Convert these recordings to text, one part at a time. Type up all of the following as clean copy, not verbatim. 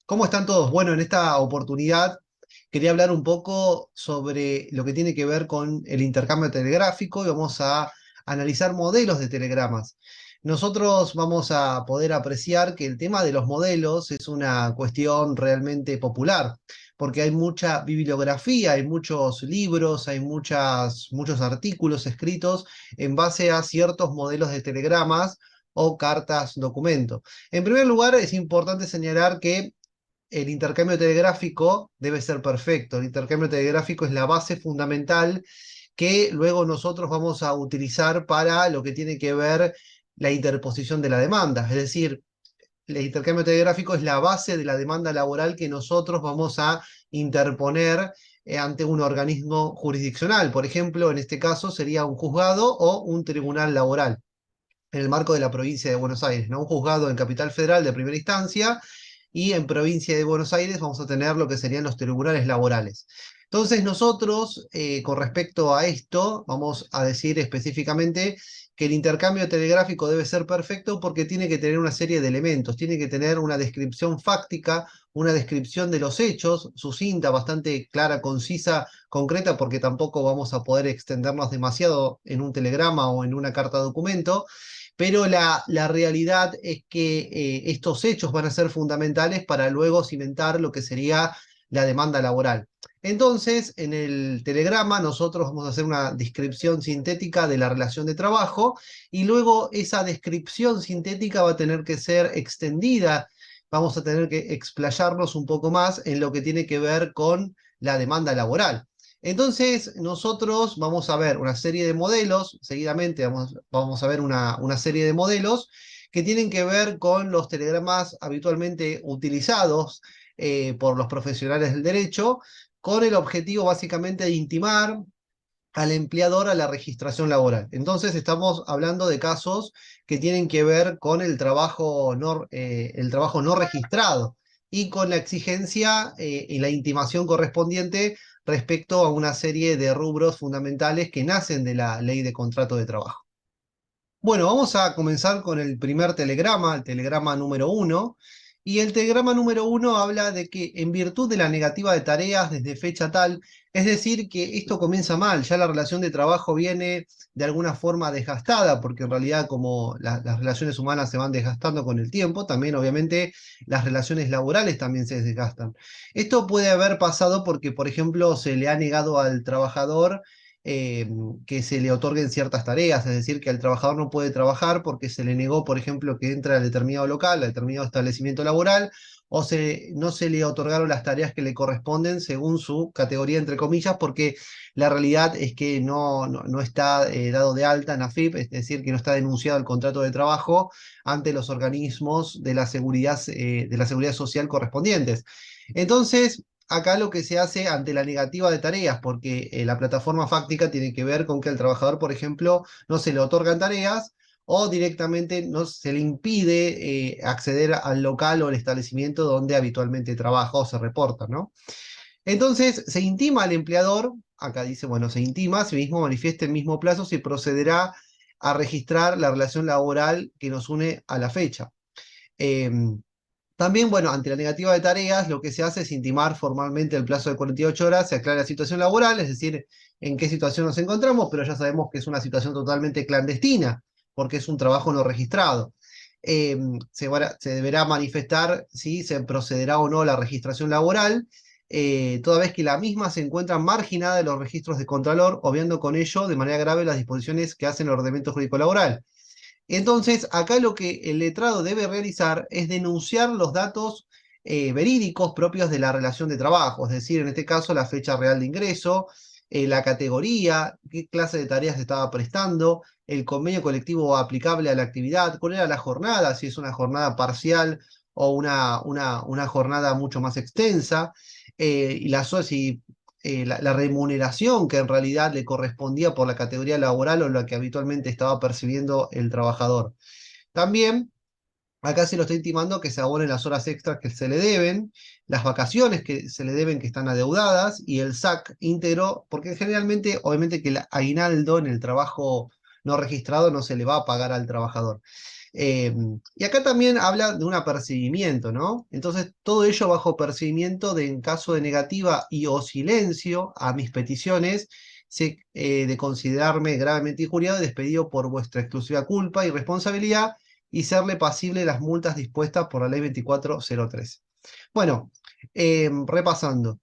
¿Cómo están todos? Bueno, en esta oportunidad quería hablar un poco sobre lo que tiene que ver con el intercambio telegráfico y vamos a analizar modelos de telegramas. Nosotros vamos a poder apreciar que el tema de los modelos es una cuestión realmente popular, porque hay mucha bibliografía, hay muchos libros, hay muchos artículos escritos en base a ciertos modelos de telegramas o cartas documento. En primer lugar, es importante señalar que el intercambio telegráfico debe ser perfecto. El intercambio telegráfico es la base fundamental que luego nosotros vamos a utilizar para lo que tiene que ver la interposición de la demanda. Es decir, el intercambio telegráfico es la base de la demanda laboral que nosotros vamos a interponer ante un organismo jurisdiccional. Por ejemplo, en este caso sería un juzgado o un tribunal laboral en el marco de la provincia de Buenos Aires, ¿no? Un juzgado en Capital Federal de primera instancia y en provincia de Buenos Aires vamos a tener lo que serían los tribunales laborales. Entonces nosotros, con respecto a esto, vamos a decir específicamente que el intercambio telegráfico debe ser perfecto porque tiene que tener una serie de elementos, tiene que tener una descripción fáctica, una descripción de los hechos, sucinta, bastante clara, concisa, concreta, porque tampoco vamos a poder extendernos demasiado en un telegrama o en una carta documento, pero la realidad es que estos hechos van a ser fundamentales para luego cimentar lo que sería la demanda laboral. Entonces, en el telegrama nosotros vamos a hacer una descripción sintética de la relación de trabajo y luego esa descripción sintética va a tener que ser extendida, vamos a tener que explayarnos un poco más en lo que tiene que ver con la demanda laboral. Entonces, nosotros vamos a ver una serie de modelos, seguidamente vamos a ver una serie de modelos que tienen que ver con los telegramas habitualmente utilizados por los profesionales del derecho, con el objetivo básicamente de intimar al empleador a la registración laboral. Entonces, estamos hablando de casos que tienen que ver con el trabajo no registrado y con la exigencia y la intimación correspondiente respecto a una serie de rubros fundamentales que nacen de la ley de contrato de trabajo. Bueno, vamos a comenzar con el primer telegrama, el telegrama número uno. Y el telegrama número uno habla de que en virtud de la negativa de tareas desde fecha tal, es decir, que esto comienza mal, ya la relación de trabajo viene de alguna forma desgastada, porque en realidad como las relaciones humanas se van desgastando con el tiempo, también obviamente las relaciones laborales también se desgastan. Esto puede haber pasado porque, por ejemplo, se le ha negado al trabajador eh, que se le otorguen ciertas tareas, es decir, que el trabajador no puede trabajar porque se le negó, por ejemplo, que entre a determinado local, a determinado establecimiento laboral, o no se le otorgaron las tareas que le corresponden según su categoría, entre comillas, porque la realidad es que no está dado de alta en AFIP, es decir, que no está denunciado el contrato de trabajo ante los organismos de la seguridad social correspondientes. Entonces, acá lo que se hace ante la negativa de tareas, porque la plataforma fáctica tiene que ver con que al trabajador, por ejemplo, no se le otorgan tareas o directamente no se le impide acceder al local o al establecimiento donde habitualmente trabaja o se reporta, ¿no? Entonces, se intima al empleador, acá dice, bueno, se intima, si mismo manifiesta el mismo plazo, se procederá a registrar la relación laboral que nos une a la fecha. Em, También, bueno, ante la negativa de tareas, lo que se hace es intimar formalmente el plazo de 48 horas, se aclara la situación laboral, es decir, en qué situación nos encontramos, pero ya sabemos que es una situación totalmente clandestina, porque es un trabajo no registrado. Se deberá manifestar si se procederá o no a la registración laboral, toda vez que la misma se encuentra marginada de los registros de Contralor, obviando con ello de manera grave las disposiciones que hacen el ordenamiento jurídico laboral. Entonces, acá lo que el letrado debe realizar es denunciar los datos verídicos propios de la relación de trabajo, es decir, en este caso la fecha real de ingreso, la categoría, qué clase de tareas se estaba prestando, el convenio colectivo aplicable a la actividad, cuál era la jornada, si es una jornada parcial o una jornada mucho más extensa, y si la remuneración que en realidad le correspondía por la categoría laboral o la que habitualmente estaba percibiendo el trabajador. También acá se lo está intimando que se abonen las horas extras que se le deben, las vacaciones que se le deben que están adeudadas y el SAC íntegro, porque generalmente, obviamente que el aguinaldo en el trabajo no registrado no se le va a pagar al trabajador. Y acá también habla de un apercibimiento, ¿no? Entonces, todo ello bajo percibimiento de en caso de negativa y o silencio a mis peticiones, de considerarme gravemente injuriado y despedido por vuestra exclusiva culpa y responsabilidad y serle pasible las multas dispuestas por la ley 2403. Bueno, repasando.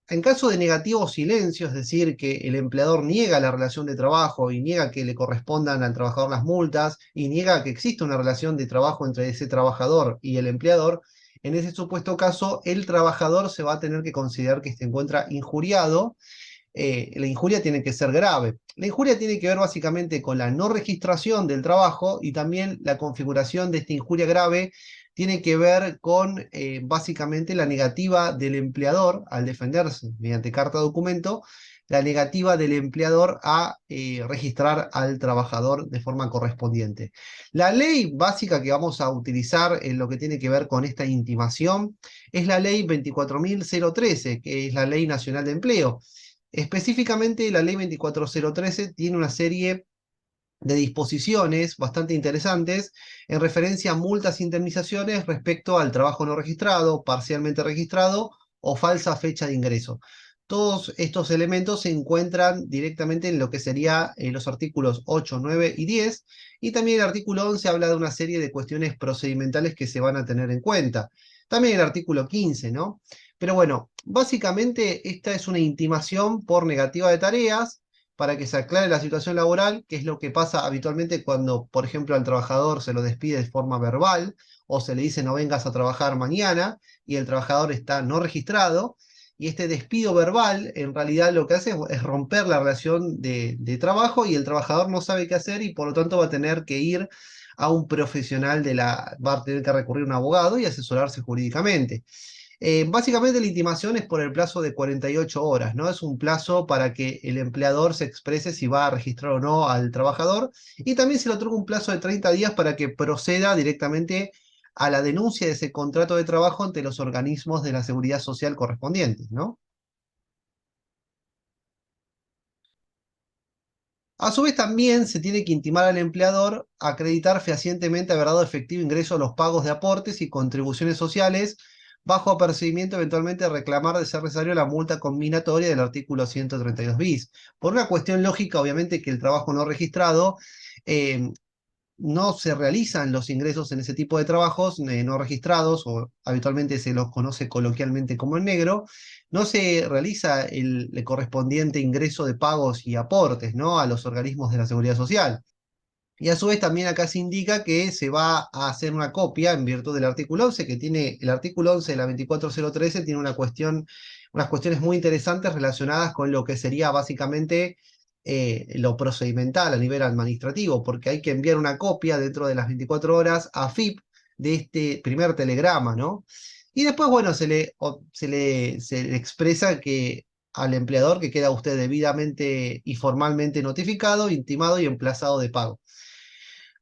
En caso de negativo silencio, es decir, que el empleador niega la relación de trabajo y niega que le correspondan al trabajador las multas y niega que exista una relación de trabajo entre ese trabajador y el empleador, en ese supuesto caso, el trabajador se va a tener que considerar que se encuentra injuriado. La injuria tiene que ser grave. La injuria tiene que ver básicamente con la no registración del trabajo y también la configuración de esta injuria grave tiene que ver con básicamente la negativa del empleador al defenderse mediante carta documento, la negativa del empleador a registrar al trabajador de forma correspondiente. La ley básica que vamos a utilizar en lo que tiene que ver con esta intimación es la ley 24.013, que es la Ley Nacional de Empleo. Específicamente, la ley 24.013 tiene una serie de disposiciones bastante interesantes en referencia a multas e indemnizaciones respecto al trabajo no registrado, parcialmente registrado o falsa fecha de ingreso. Todos estos elementos se encuentran directamente en lo que serían los artículos 8, 9 y 10, y también el artículo 11 habla de una serie de cuestiones procedimentales que se van a tener en cuenta. También el artículo 15, ¿no? Pero bueno, básicamente esta es una intimación por negativa de tareas para que se aclare la situación laboral, que es lo que pasa habitualmente cuando, por ejemplo, al trabajador se lo despide de forma verbal o se le dice no vengas a trabajar mañana y el trabajador está no registrado. Y este despido verbal en realidad lo que hace es romper la relación de trabajo y el trabajador no sabe qué hacer y por lo tanto va a tener que ir a un profesional va a tener que recurrir a un abogado y asesorarse jurídicamente. Básicamente la intimación es por el plazo de 48 horas, ¿no? Es un plazo para que el empleador se exprese si va a registrar o no al trabajador y también se le otorga un plazo de 30 días para que proceda directamente a la denuncia de ese contrato de trabajo ante los organismos de la seguridad social correspondientes, ¿no? A su vez también se tiene que intimar al empleador a acreditar fehacientemente haber dado efectivo ingreso a los pagos de aportes y contribuciones sociales bajo apercibimiento eventualmente de reclamar de ser necesario la multa combinatoria del artículo 132 bis. Por una cuestión lógica, obviamente que el trabajo no registrado eh, no se realizan los ingresos en ese tipo de trabajos no registrados, o habitualmente se los conoce coloquialmente como en negro, no se realiza el correspondiente ingreso de pagos y aportes, ¿no? A los organismos de la seguridad social. Y a su vez también acá se indica que se va a hacer una copia en virtud del artículo 11, que tiene el artículo 11 de la 24013, tiene unas cuestiones muy interesantes relacionadas con lo que sería básicamente lo procedimental a nivel administrativo, porque hay que enviar una copia dentro de las 24 horas a FIP de este primer telegrama, ¿no? Y después, bueno, se le expresa que al empleador que queda usted debidamente y formalmente notificado, intimado y emplazado de pago.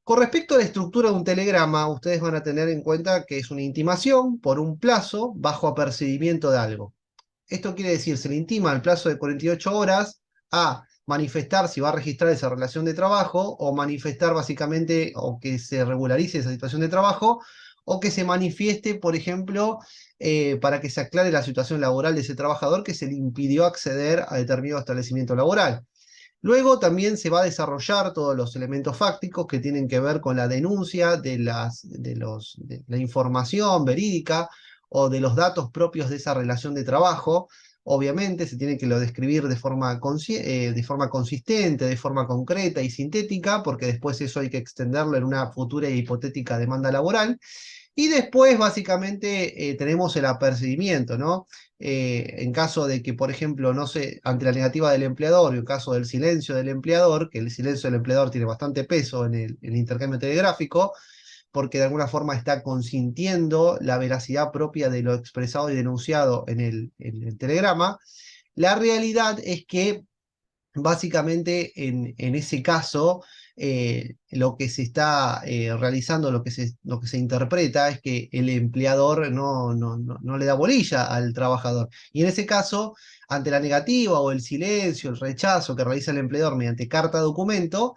Con respecto a la estructura de un telegrama, ustedes van a tener en cuenta que es una intimación por un plazo bajo apercibimiento de algo. Esto quiere decir, se le intima al plazo de 48 horas a manifestar si va a registrar esa relación de trabajo o manifestar básicamente o que se regularice esa situación de trabajo o que se manifieste, por ejemplo, para que se aclare la situación laboral de ese trabajador que se le impidió acceder a determinado establecimiento laboral. Luego también se va a desarrollar todos los elementos fácticos que tienen que ver con la denuncia de la información verídica o de los datos propios de esa relación de trabajo. Obviamente se tiene que lo describir de forma consistente, de forma concreta y sintética, porque después eso hay que extenderlo en una futura e hipotética demanda laboral. Y después, básicamente, tenemos el apercibimiento, ¿no? En caso de que, por ejemplo, no sé, ante la negativa del empleador y en caso del silencio del empleador, que el silencio del empleador tiene bastante peso en el intercambio telegráfico, porque de alguna forma está consintiendo la veracidad propia de lo expresado y denunciado en el telegrama, la realidad es que básicamente, en ese caso, lo que se está realizando, lo que se interpreta es que el empleador no le da bolilla al trabajador. Y en ese caso, ante la negativa o el silencio, el rechazo que realiza el empleador mediante carta documento,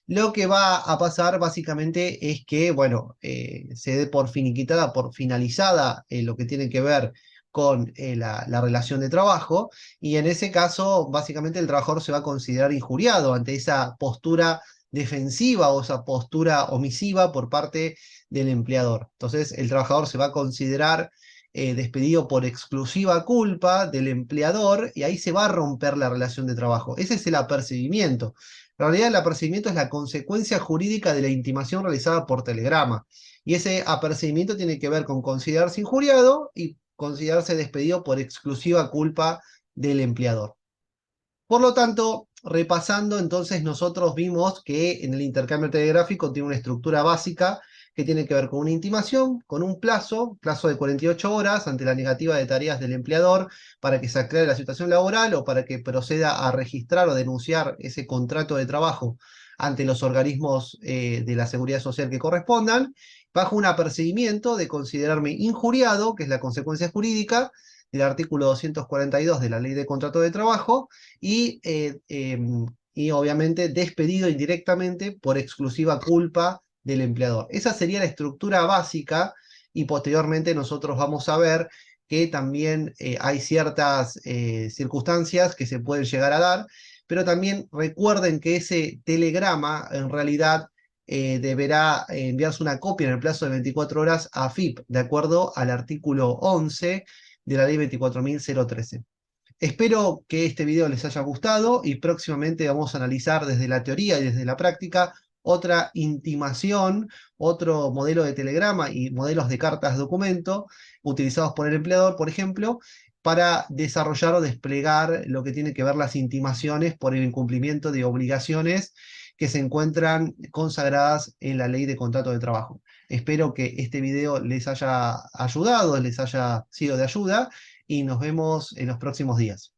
Lo que va a pasar básicamente es que, bueno, se dé por finiquitada, por finalizada lo que tiene que ver con la relación de trabajo, y en ese caso, básicamente el trabajador se va a considerar injuriado ante esa postura defensiva o esa postura omisiva por parte del empleador. Entonces, el trabajador se va a considerar despedido por exclusiva culpa del empleador y ahí se va a romper la relación de trabajo. Ese es el apercibimiento. En realidad, el apercibimiento es la consecuencia jurídica de la intimación realizada por telegrama. Y ese apercibimiento tiene que ver con considerarse injuriado y considerarse despedido por exclusiva culpa del empleador. Por lo tanto, repasando, entonces nosotros vimos que en el intercambio telegráfico tiene una estructura básica que tiene que ver con una intimación, con un plazo de 48 horas ante la negativa de tareas del empleador para que se aclare la situación laboral o para que proceda a registrar o denunciar ese contrato de trabajo ante los organismos de la seguridad social que correspondan, bajo un apercibimiento de considerarme injuriado, que es la consecuencia jurídica del artículo 242 de la Ley de Contrato de Trabajo, y, y obviamente despedido indirectamente por exclusiva culpa del empleador. Esa sería la estructura básica y posteriormente nosotros vamos a ver que también hay ciertas circunstancias que se pueden llegar a dar, pero también recuerden que ese telegrama en realidad deberá enviarse una copia en el plazo de 24 horas a AFIP, de acuerdo al artículo 11 de la ley 24.013. Espero que este video les haya gustado y próximamente vamos a analizar desde la teoría y desde la práctica otra intimación, otro modelo de telegrama y modelos de cartas documento utilizados por el empleador, por ejemplo, para desarrollar o desplegar lo que tiene que ver las intimaciones por el incumplimiento de obligaciones que se encuentran consagradas en la ley de contrato de trabajo. Espero que este video les haya ayudado, les haya sido de ayuda y nos vemos en los próximos días.